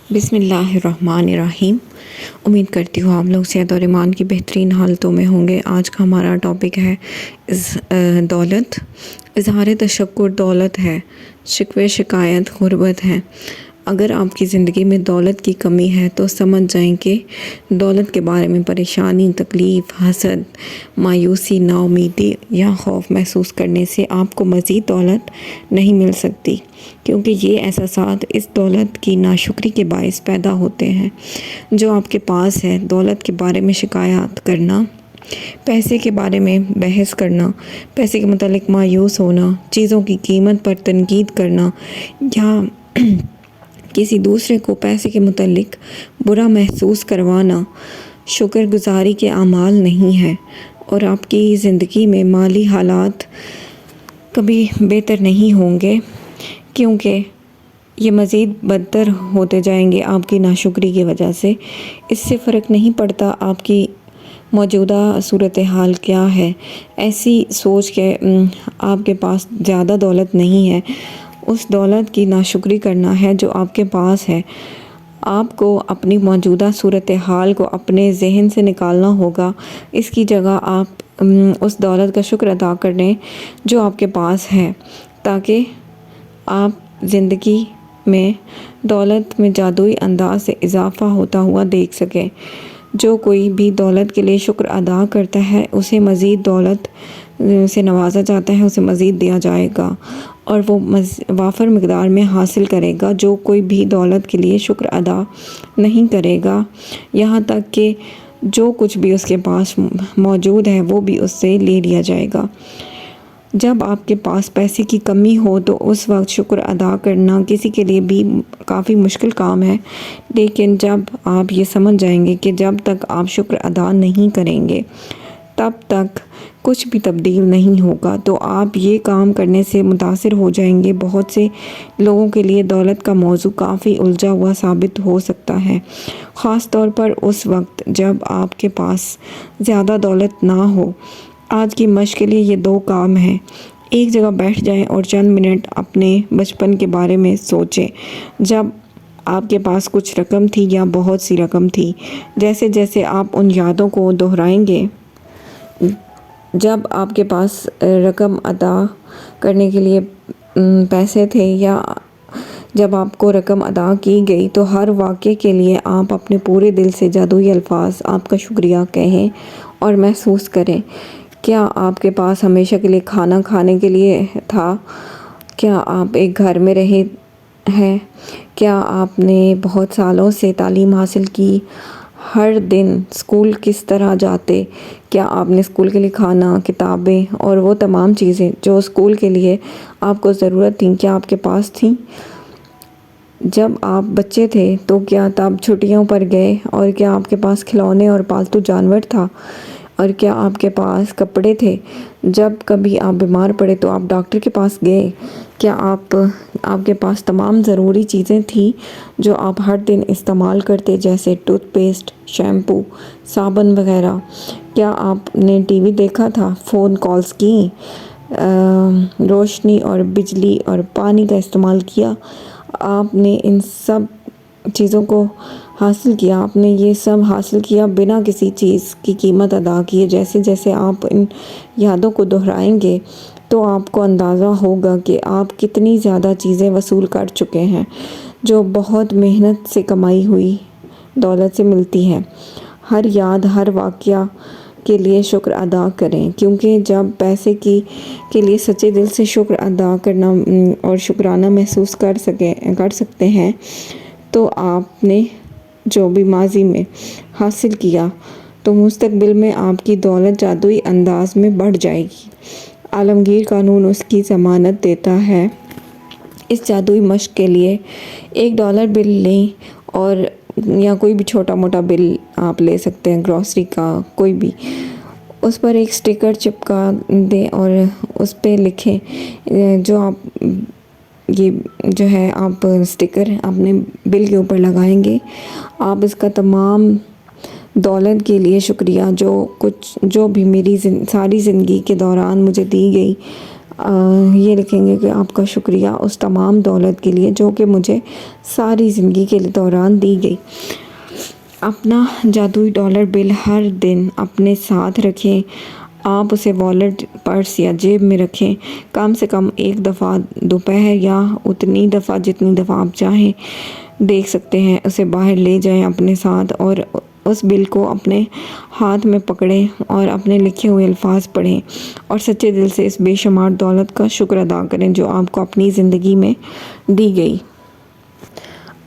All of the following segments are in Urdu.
بسم اللہ الرحمن الرحیم۔ امید کرتی ہوں آپ لوگ صحت اور ایمان کی بہترین حالتوں میں ہوں گے۔ آج کا ہمارا ٹاپک ہے دولت۔ اظہار تشکر دولت ہے، شکوے شکایت غربت ہے۔ اگر آپ کی زندگی میں دولت کی کمی ہے تو سمجھ جائیں کہ دولت کے بارے میں پریشانی، تکلیف، حسد، مایوسی، نا امیدی یا خوف محسوس کرنے سے آپ کو مزید دولت نہیں مل سکتی، کیونکہ یہ احساسات اس دولت کی ناشکری کے باعث پیدا ہوتے ہیں جو آپ کے پاس ہے۔ دولت کے بارے میں شکایات کرنا، پیسے کے بارے میں بحث کرنا، پیسے کے متعلق مایوس ہونا، چیزوں کی قیمت پر تنقید کرنا یا کسی دوسرے کو پیسے کے متعلق برا محسوس کروانا شکر گزاری کے اعمال نہیں ہے، اور آپ کی زندگی میں مالی حالات کبھی بہتر نہیں ہوں گے، کیونکہ یہ مزید بدتر ہوتے جائیں گے آپ کی ناشکری کی وجہ سے۔ اس سے فرق نہیں پڑتا آپ کی موجودہ صورتحال کیا ہے، ایسی سوچ کے آپ کے پاس زیادہ دولت نہیں ہے، اس دولت کی ناشکری کرنا ہے جو آپ کے پاس ہے۔ آپ کو اپنی موجودہ صورتحال کو اپنے ذہن سے نکالنا ہوگا، اس کی جگہ آپ اس دولت کا شکر ادا کریں جو آپ کے پاس ہے، تاکہ آپ زندگی میں دولت میں جادوئی انداز سے اضافہ ہوتا ہوا دیکھ سکیں۔ جو کوئی بھی دولت کے لیے شکر ادا کرتا ہے اسے مزید دولت سے نوازا جاتا ہے، اسے مزید دیا جائے گا اور وہ وافر مقدار میں حاصل کرے گا۔ جو کوئی بھی دولت کے لیے شکر ادا نہیں کرے گا، یہاں تک کہ جو کچھ بھی اس کے پاس موجود ہے وہ بھی اس سے لے لیا جائے گا۔ جب آپ کے پاس پیسے کی کمی ہو تو اس وقت شکر ادا کرنا کسی کے لیے بھی کافی مشکل کام ہے، لیکن جب آپ یہ سمجھ جائیں گے کہ جب تک آپ شکر ادا نہیں کریں گے تب تک کچھ بھی تبدیل نہیں ہوگا، تو آپ یہ کام کرنے سے متاثر ہو جائیں گے۔ بہت سے لوگوں کے لیے دولت کا موضوع کافی الجھا ہوا ثابت ہو سکتا ہے، خاص طور پر اس وقت جب آپ کے پاس زیادہ دولت نہ ہو۔ آج کی مشق کے لیے یہ 2 کام ہیں۔ ایک جگہ بیٹھ جائیں اور چند منٹ اپنے بچپن کے بارے میں سوچیں، جب آپ کے پاس کچھ رقم تھی یا بہت سی رقم تھی۔ جیسے جیسے آپ ان یادوں کو دہرائیں گے، جب آپ کے پاس رقم ادا کرنے کے لیے پیسے تھے یا جب آپ کو رقم ادا کی گئی، تو ہر واقعے کے لیے آپ اپنے پورے دل سے جادوئی الفاظ آپ کا شکریہ کہیں اور محسوس کریں۔ کیا آپ کے پاس ہمیشہ کے لیے کھانا کھانے کے لیے تھا؟ کیا آپ ایک گھر میں رہے ہیں؟ کیا آپ نے بہت سالوں سے تعلیم حاصل کی؟ ہر دن اسکول کس طرح جاتے؟ کیا آپ نے اسکول کے لیے کھانا، کتابیں اور وہ تمام چیزیں جو اسکول کے لیے آپ کو ضرورت تھیں، کیا آپ کے پاس تھیں؟ جب آپ بچے تھے تو کیا تب چھٹیوں پر گئے؟ اور کیا آپ کے پاس کھلونے اور پالتو جانور تھا؟ اور کیا آپ کے پاس کپڑے تھے؟ جب کبھی آپ بیمار پڑے تو آپ ڈاکٹر کے پاس گئے؟ کیا آپ کے پاس تمام ضروری چیزیں تھیں جو آپ ہر دن استعمال کرتے، جیسے ٹوتھ پیسٹ، شیمپو، صابن وغیرہ؟ کیا آپ نے ٹی وی دیکھا تھا، فون کالز کی، روشنی اور بجلی اور پانی کا استعمال کیا؟ آپ نے ان سب چیزوں کو حاصل کیا، آپ نے یہ سب حاصل کیا بنا کسی چیز کی قیمت ادا کیے۔ جیسے جیسے آپ ان یادوں کو دہرائیں گے تو آپ کو اندازہ ہوگا کہ آپ کتنی زیادہ چیزیں وصول کر چکے ہیں جو بہت محنت سے کمائی ہوئی دولت سے ملتی ہے۔ ہر یاد، ہر واقعہ کے لیے شکر ادا کریں، کیونکہ جب پیسے کے لیے سچے دل سے شکر ادا کرنا اور شکرانہ محسوس کر سکتے ہیں تو آپ نے جو بھی ماضی میں حاصل کیا تو مستقبل میں آپ کی دولت جادوئی انداز میں بڑھ جائے گی۔ عالمگیر قانون اس کی ضمانت دیتا ہے۔ اس جادوئی مشق کے لیے $1 بل لیں، اور یا کوئی بھی چھوٹا موٹا بل آپ لے سکتے ہیں، گروسری کا کوئی بھی، اس پر ایک سٹیکر چپکا دیں اور اس پہ لکھیں جو آپ آپ سٹیکر اپنے بل کے اوپر لگائیں گے، آپ اس کا تمام دولت کے لیے شکریہ جو بھی میری ساری زندگی کے دوران مجھے دی گئی، یہ لکھیں گے کہ آپ کا شکریہ اس تمام دولت کے لیے جو کہ مجھے ساری زندگی کے دوران دی گئی۔ اپنا جادوئی ڈالر بل ہر دن اپنے ساتھ رکھیں۔ آپ اسے والیٹ، پرس یا جیب میں رکھیں۔ کم سے کم ایک دفعہ دوپہر یا اتنی دفعہ جتنی دفعہ آپ چاہیں دیکھ سکتے ہیں اسے باہر لے جائیں اپنے ساتھ، اور اس بل کو اپنے ہاتھ میں پکڑیں اور اپنے لکھے ہوئے الفاظ پڑھیں اور سچے دل سے اس بے شمار دولت کا شکر ادا کریں جو آپ کو اپنی زندگی میں دی گئی۔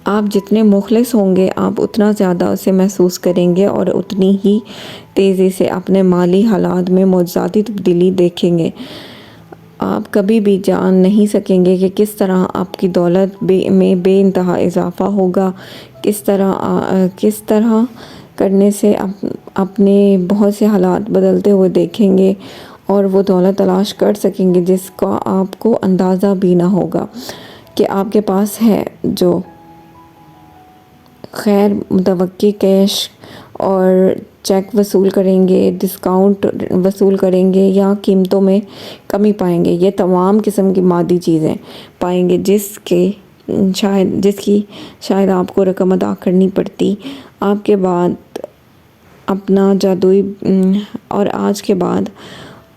آپ جتنے مخلص ہوں گے آپ اتنا زیادہ اسے محسوس کریں گے اور اتنی ہی تیزی سے اپنے مالی حالات میں معجزاتی تبدیلی دیکھیں گے۔ آپ کبھی بھی جان نہیں سکیں گے کہ کس طرح آپ کی دولت میں بے انتہا اضافہ ہوگا، کس طرح کرنے سے اپنے بہت سے حالات بدلتے ہوئے دیکھیں گے اور وہ دولت تلاش کر سکیں گے جس کا آپ کو اندازہ بھی نہ ہوگا کہ آپ کے پاس ہے، جو غیر متوقع کیش اور چیک وصول کریں گے، ڈسکاؤنٹ وصول کریں گے یا قیمتوں میں کمی پائیں گے۔ یہ تمام قسم کی مادی چیزیں پائیں گے جس کی شاید آپ کو رقم ادا کرنی پڑتی۔ آپ کے بعد اپنا جادوئی اور آج کے بعد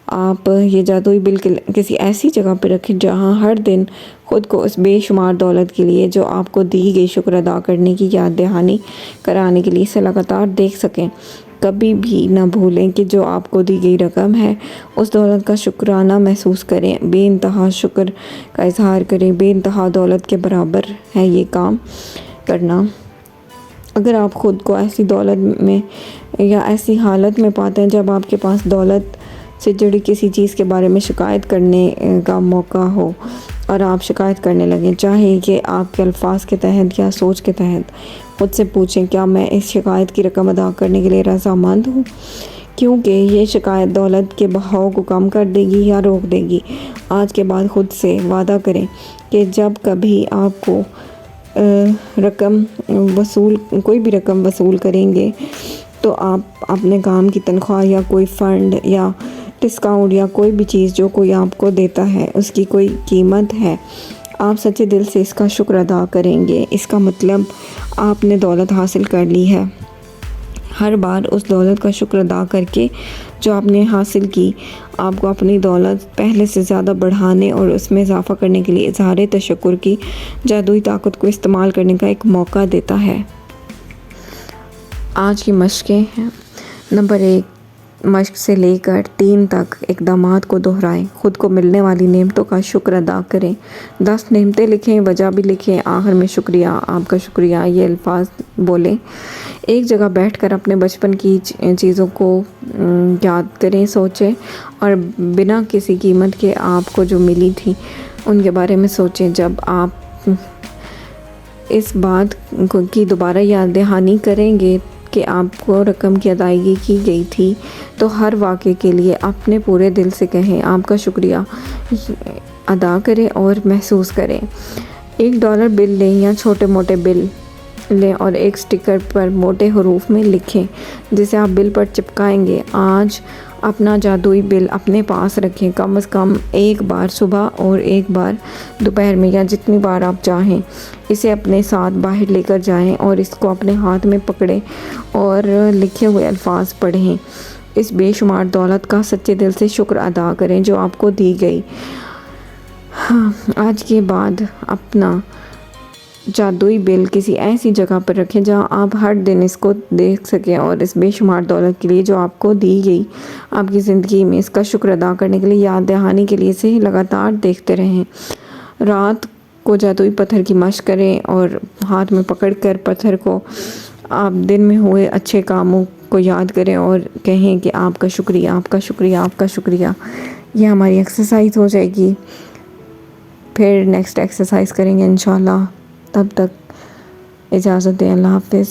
آپ یہ جادوئی بل کسی ایسی جگہ پہ رکھیں جہاں ہر دن خود کو اس بے شمار دولت کے لیے جو آپ کو دی گئی شکر ادا کرنے کی یاد دہانی کرانے کے لیے اسے لگاتار دیکھ سکیں۔ کبھی بھی نہ بھولیں کہ جو آپ کو دی گئی رقم ہے اس دولت کا شکرانہ محسوس کریں، بے انتہا شکر کا اظہار کریں۔ بے انتہا دولت کے برابر ہے یہ کام کرنا۔ اگر آپ خود کو ایسی دولت میں یا ایسی حالت میں پاتے ہیں جب آپ کے پاس دولت سے جڑی کسی چیز کے بارے میں شکایت کرنے کا موقع ہو اور آپ شکایت کرنے لگیں، چاہے کہ آپ کے الفاظ کے تحت یا سوچ کے تحت، خود سے پوچھیں کیا میں اس شکایت کی رقم ادا کرنے کے لیے رضامند ہوں، کیونکہ یہ شکایت دولت کے بہاؤ کو کم کر دے گی یا روک دے گی۔ آج کے بعد خود سے وعدہ کریں کہ جب کبھی آپ کو کوئی بھی رقم وصول کریں گے تو آپ اپنے کام کی تنخواہ یا کوئی فنڈ یا ڈسکاؤنٹ یا کوئی بھی چیز جو کوئی آپ کو دیتا ہے اس کی کوئی قیمت ہے، آپ سچے دل سے اس کا شکر ادا کریں گے۔ اس کا مطلب آپ نے دولت حاصل کر لی ہے۔ ہر بار اس دولت کا شکر ادا کر کے جو آپ نے حاصل کی، آپ کو اپنی دولت پہلے سے زیادہ بڑھانے اور اس میں اضافہ کرنے کے لیے اظہار تشکر کی جادوئی طاقت کو استعمال کرنے کا ایک موقع دیتا ہے۔ آج کی مشقیں ہیں۔ نمبر 1، مشق سے لے کر 3 تک اقدامات کو دہرائیں۔ خود کو ملنے والی نعمتوں کا شکر ادا کریں۔ 10 نعمتیں لکھیں، وجہ بھی لکھیں، آخر میں شکریہ، آپ کا شکریہ یہ الفاظ بولیں۔ ایک جگہ بیٹھ کر اپنے بچپن کی چیزوں کو یاد کریں، سوچیں اور بنا کسی قیمت کے آپ کو جو ملی تھی ان کے بارے میں سوچیں۔ جب آپ اس بات کی دوبارہ یاد دہانی کریں گے کہ آپ کو رقم کی ادائیگی کی گئی تھی تو ہر واقعے کے لیے اپنے پورے دل سے کہیں، آپ کا شکریہ ادا کریں اور محسوس کریں۔ $1 بل لیں یا چھوٹے موٹے بل لیں اور ایک سٹیکر پر موٹے حروف میں لکھیں جسے آپ بل پر چپکائیں گے۔ آج اپنا جادوئی بل اپنے پاس رکھیں، کم از کم ایک بار صبح اور ایک بار دوپہر میں یا جتنی بار آپ چاہیں اسے اپنے ساتھ باہر لے کر جائیں اور اس کو اپنے ہاتھ میں پکڑیں اور لکھے ہوئے الفاظ پڑھیں۔ اس بے شمار دولت کا سچے دل سے شکر ادا کریں جو آپ کو دی گئی۔ آج کے بعد اپنا جادوئی بل کسی ایسی جگہ پر رکھیں جہاں آپ ہر دن اس کو دیکھ سکیں اور اس بے شمار دولت کے لیے جو آپ کو دی گئی آپ کی زندگی میں اس کا شکر ادا کرنے کے لیے یاد دہانی کے لیے اسے لگاتار دیکھتے رہیں۔ رات کو جادوئی پتھر کی مشق کریں اور ہاتھ میں پکڑ کر پتھر کو آپ دن میں ہوئے اچھے کاموں کو یاد کریں اور کہیں کہ آپ کا شکریہ، آپ کا شکریہ، آپ کا شکریہ۔ یہ ہماری ایکسرسائز ہو جائے گی، پھر نیکسٹ ایکسرسائز کریں گے انشاءاللہ۔ تب تک اجازت دیں، اللہ حافظ۔